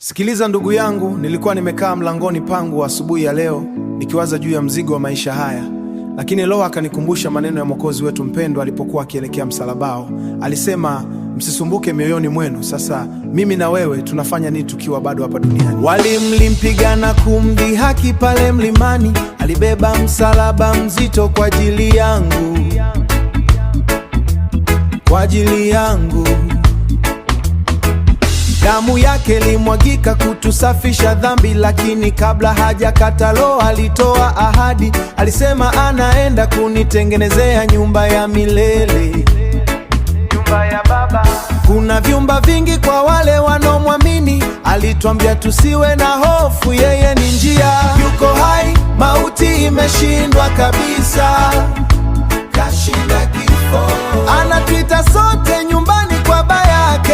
Sikiliza ndugu yangu, nilikuwa nimekaa mlangoni pangu asubuhi ya leo nikiwaza juu ya mzigo wa maisha haya, lakini Roho akanikumbusha maneno ya Mwokozi wetu mpendwa alipokuwa akielekea msalabao. Alisema, msisumbuke mioyoni mwenu. Sasa mimi na wewe tunafanya nini tukiwa bado hapa duniani? Walimlimpiga na kumdhihaki pale mlimani, alibeba msalaba mzito kwa ajili yangu, kwa ajili yangu. Damu yake limwagika kutusafisha dhambi, lakini kabla hajakata roho alitoa ahadi. Alisema anaenda kunitengenezea nyumba ya milele, nyumba ya Baba. Kuna vyumba vingi kwa wale wanaomwamini. Alituambia tusiwe na hofu, yeye ni njia. Yuko hai, mauti imeshindwa kabisa, kashinda kifo. Anatuita sote nyumbani kwa Baba yake.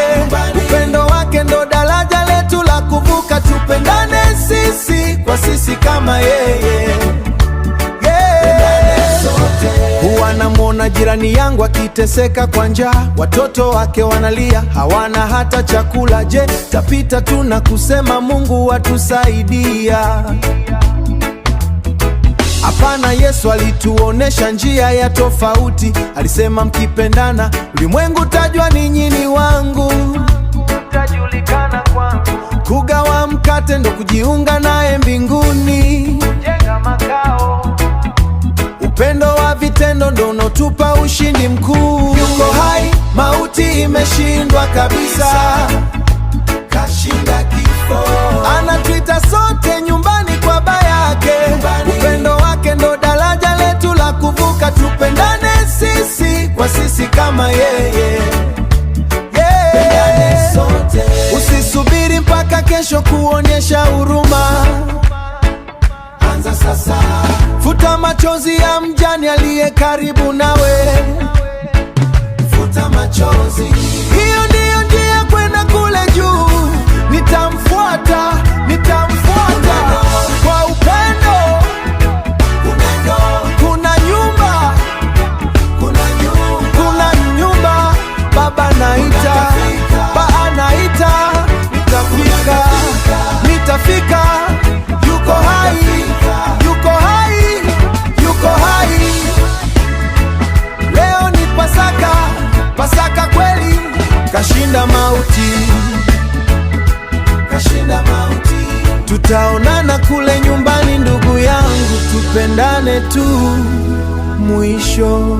Upendo wake ndo daraja letu la kuvuka. Tupendane sisi kwa sisi kama yeye, Huwa namwona jirani yangu akiteseka kwa njaa, watoto wake wanalia, hawana hata chakula. Je, tapita tu na kusema Mungu atusaidia? Hapana, Yesu alituonesha njia ya tofauti. Alisema mkipendana, ulimwengu tajua ninyi ni wangu, utajulikana kwangu. Kugawa mkate ndo kujiunga naye mbinguni, jenga makao. Upendo wa vitendo ndo unotupa ushindi mkuu. Yuko hai, mauti imeshindwa kabisa, kashinda kifo. Anatuita sote nyumbani kwa Baba yake. Upendo wake ndo daraja letu la kuvuka. Tupendane sisi kwa sisi kama yeye, Usisubiri mpaka kesho kuonyesha huruma, anza sasa. Futa machozi ya mjane aliye karibu nawe, futa machozi. Hiyo ndiyo njia kwenda kule juu. Nitamfuata, nitamfuata kwa upendo. Kuna nyumba, kuna nyumba. Baba naita, Baba naita. Nitafika, nitafika. Yuko hai, yuko hai, yuko hai. Leo ni Pasaka, Pasaka kweli. Kashinda mauti, kashinda mauti. Tutaonana kule nyumbani ndugu yangu, tupendane tu mwisho.